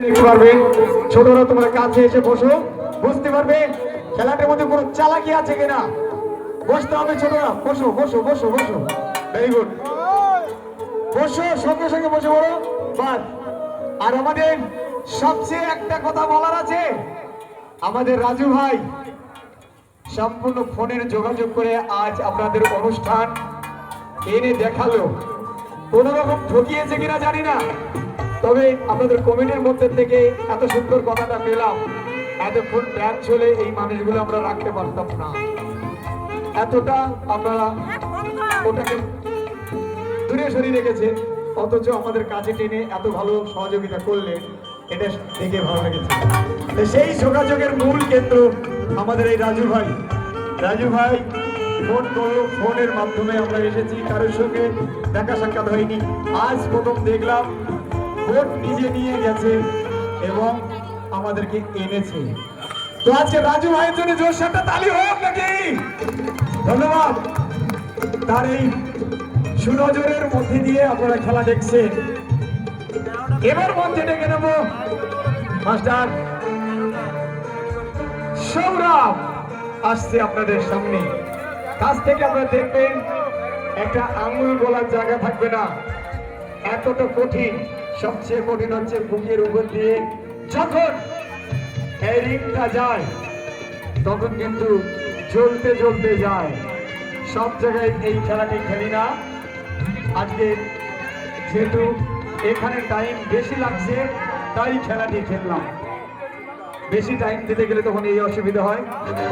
দেখতে পারবে। ছোটরা তোমরা কাছে এসে বসো, বুঝতে পারবে খেলাটার মধ্যে কোনো চালাকি আছে কিনা। বসতে হবে ছোটরা, বসো বসো বসো বসো। ভেরি গুড, বসো, সঙ্গে সঙ্গে বসে পড়ো। বাস। আর আমাদের সবচেয়ে একটা কথা বলার আছে, আমাদের রাজু ভাই সম্পূর্ণ ফোনের যোগাযোগ করে আজ আপনাদের অনুষ্ঠান এনে দেখালো। কোন রকম ঠকিয়েছে কিনা জানি না, তবে আপনাদের কমিটির মধ্যে থেকে এত সুন্দর কথাটা পেলাম। এতক্ষণ ব্যাচ চলে এই মানুষগুলো আমরা রাখতে পারতাম না, এতটা আপনারা ওটাকে দূরে সরিয়ে রেখেছে, অথচ আমাদের কাছে টেনে এত ভালো সহযোগিতা করলেন, এটা দেখে ভালো লেগেছে। সেই যোগাযোগের মূল কেন্দ্র আমাদের এই রাজু ভাই। রাজু ভাই ফোন করলো, ফোনের মাধ্যমে আমরা এসেছি, কারোর সঙ্গে দেখা সাক্ষাৎ হয়নি। আজ প্রথম দেখলাম ভোট নিজে নিয়ে গেছে এবং আমাদেরকে এনেছে। তো আজকে রাজু ভাইয়ের জন্য জোর একটা তালি হোক নাকি। ধন্যবাদ। তার এই সুনজরের মধ্যে দিয়ে আপনারা খেলা দেখছেন। এবার মঞ্চে ডেকে নেব মাস্টার সৌরভ আসছে আপনাদের সামনে। কাছ থেকে আপনারা দেখবেন একটা আঙুল বলার জায়গা থাকবে না, এতটা কঠিন। সবচেয়ে কঠিন হচ্ছে বুকের উপর দিয়ে যখন এই রিংটা যায় তখন কিন্তু জ্বলতে জ্বলতে যায়। সব জায়গায় এই খেলাটি খেলি না। আজকে যেহেতু এখানে টাইম বেশি লাগছে তাই খেলাটি খেললাম। বেশি টাইম দিতে গেলে তখন এই অসুবিধা হয়।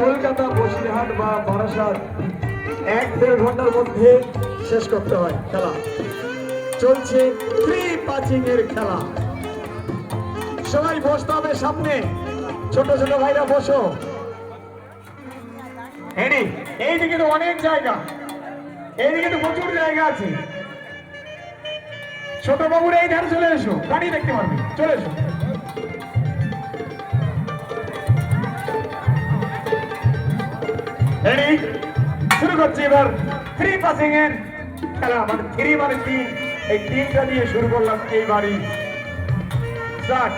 কলকাতা, বসিরহাট বা বারাসাত 1-1.5 ঘন্টার মধ্যে শেষ করতে হয় খেলা। চলছে ফ্রি পাচিং এর খেলা। সবাই বসতে হবে সামনে, ছোট ছোট ভাইরা বসো। এইদিকে তো অনেক জায়গা, এইদিকে তো প্রচুর জায়গা আছে। ছোট বাবুরা এই ধারে চলে এসো, গাড়ি দেখতে পারবে, চলে এসো। শুরু করছি এবার ফ্রি পাসিং এর খেলা। মানে 3 মানে 3, এই 3টা দিয়ে শুরু করলাম এই বাড়ি। স্টার্ট।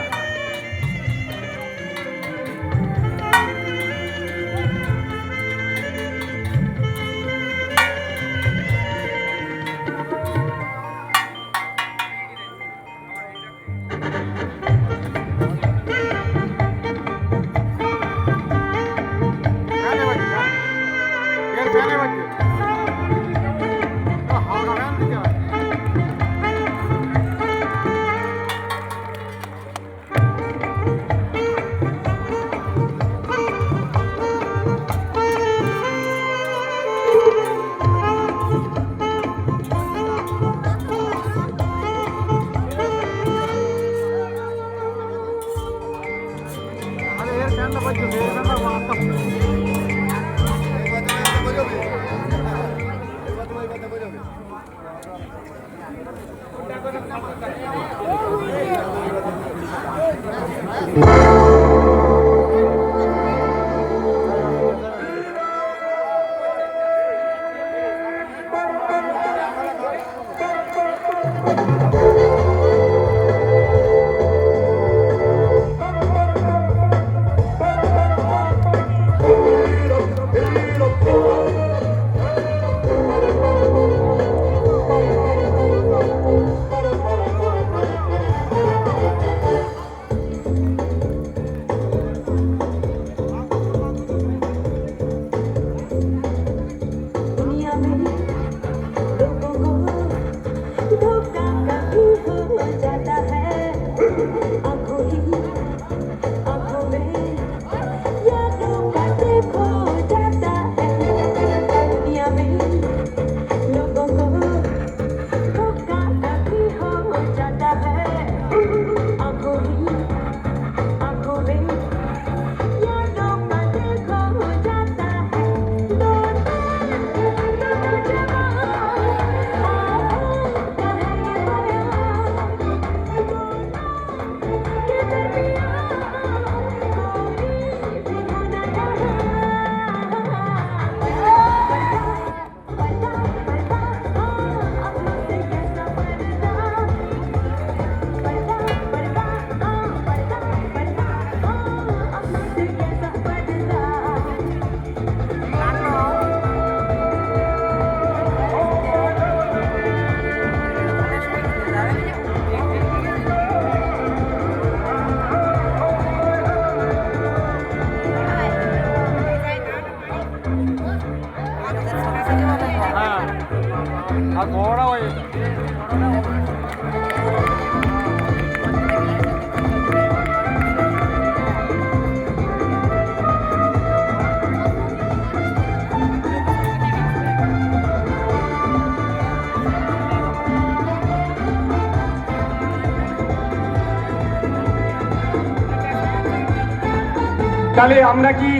তাহলে আমরা কি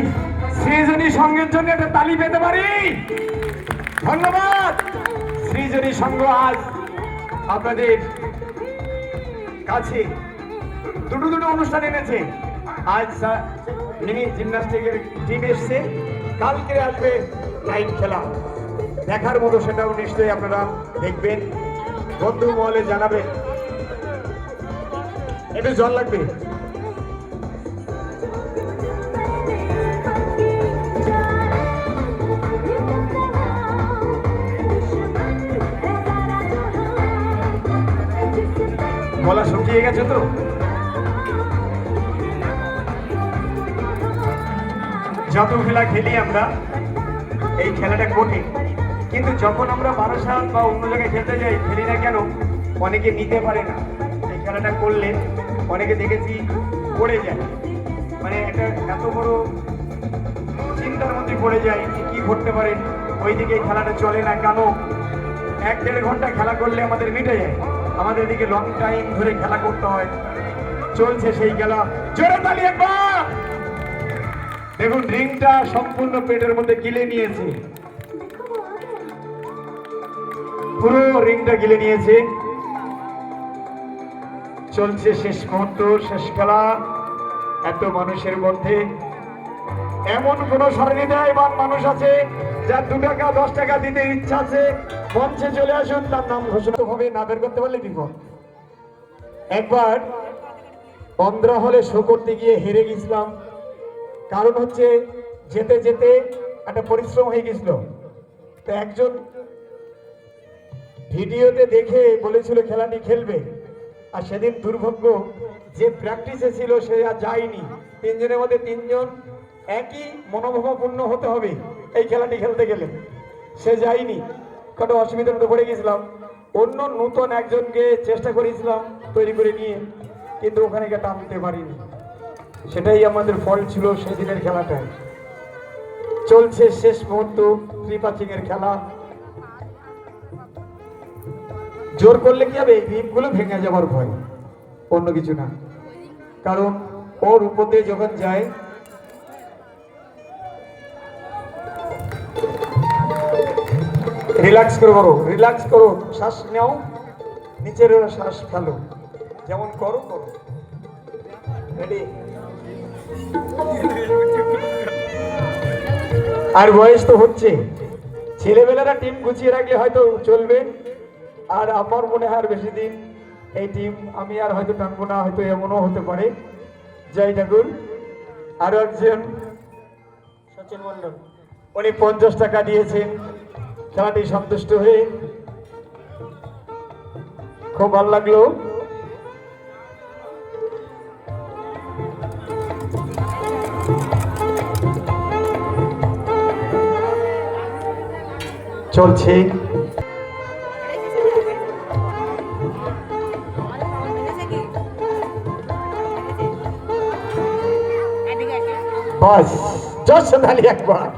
সৃজনী সঙ্গের জন্য একটা তালি পেতে পারি? ধন্যবাদ। সৃজনী সংঘ আজ আপনাদের কাছে দুটো অনুষ্ঠান এনেছে। আজ জিমন্যাস্টিকের টিম এসছে, কালকে আসবে নাইট খেলা। দেখার মতো সেটাও নিশ্চয়ই আপনারা দেখবেন, বন্ধু মহলে জানাবেন। একটু জল লাগবে। গলা শুকিয়ে গেছে তো? যত খেলা খেলি আমরা, এই খেলাটা কঠিন, কিন্তু যখন আমরা বারাসাত বা অন্য জায়গায় খেলতে যাই, খেলি না কেন, অনেকে নিতে পারে না। এই খেলাটা করলে অনেকে দেখেছি পড়ে যায়, মানে এটা এত বড় চিন্তার মধ্যে পড়ে যায় কি করতে পারে, ওইদিকে খেলাটা চলে না কেন। 1-1.5 ঘন্টা খেলা করলে আমাদের মিটে যায়, আমাদের দিকে লং টাইম ধরে খেলা করতে হয়। চলছে সেই খেলা, জোরে তালি একবার। দেখুন রিংটা সম্পূর্ণ পেটের মধ্যে গিলে নিয়েছে, পুরো রিংটা গিলে নিয়েছে। চলছে শেষ মুহূর্ত, শেষ খেলা। এত মানুষের মধ্যে এমন কোন সহৃদয়বান মানুষ আছে যার 2 টাকা 10 টাকা দিতে ইচ্ছা আছে, মঞ্চে চলে আসুন, তার নাম ঘোষণা ভাবে না বের করতে পারলে বিপদ। একবার অন্ধ্রা হলে শো করতে গিয়ে হেরে গেছিলাম, কারণ হচ্ছে যেতে যেতে একটা পরিশ্রম হয়ে গেছিল। তো একজন ভিডিওতে দেখে বলেছিল খেলাটি খেলবে, আর সেদিন দুর্ভাগ্য যে প্র্যাকটিসে ছিল সে আর যায়নি। 3 জনের মধ্যে 3 জন একই মনোভাবাপন্ন হতে হবে এই খেলাটি খেলতে গেলে, সে যায়নি। কত অসুবিধার মধ্যে পড়ে গেছিলাম। অন্য নতুন একজনকে চেষ্টা করেছিলাম তৈরি করে নিয়ে, কিন্তু ওখানে গিয়ে টানতে পারিনি। সেটাই আমাদের ফল ছিল সেদিনের খেলাটায়। চলছে শেষ মুহূর্ত, ত্রিপাচিং এর খেলা। জোর করলে কি হবে, রিপগুলো ভেঙে যাবার ভয়, অন্য কিছু না। কারণ ওর উপর দিয়ে যখন যায়, রিল্যাক্স করো, রিল্যাক্স করো, শ্বাস নাও, নিচের শ্বাস ফেলো, যেমন করো করো। রেডি? আর বয়স তো হচ্ছে, ছেলেবেলারা টিম গুছিয়ে রাখলে হয়তো চলবে। আর আমার মনে হয় আর বেশি দিন এই টিম আমি আর হয়তো টানবো না, হয়তো এমনও হতে পারে। জয় ঠাকুর। আরো একজন সচিন মন্ডল, উনি 50 টাকা দিয়েছেন খেলাটি সন্তুষ্ট হয়ে, খুব ভালো লাগলো। চলছে बस जोश से ताली एक बार।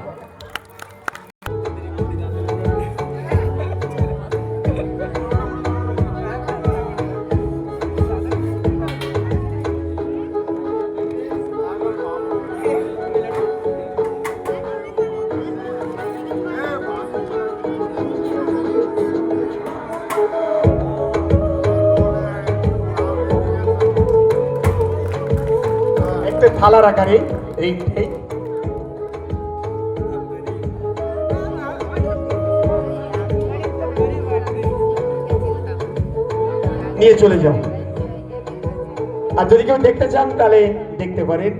থালার আকারে রিংটি নিয়ে চলে যাও। আর যদি কেউ দেখতে চান তাহলে দেখতে পারেন।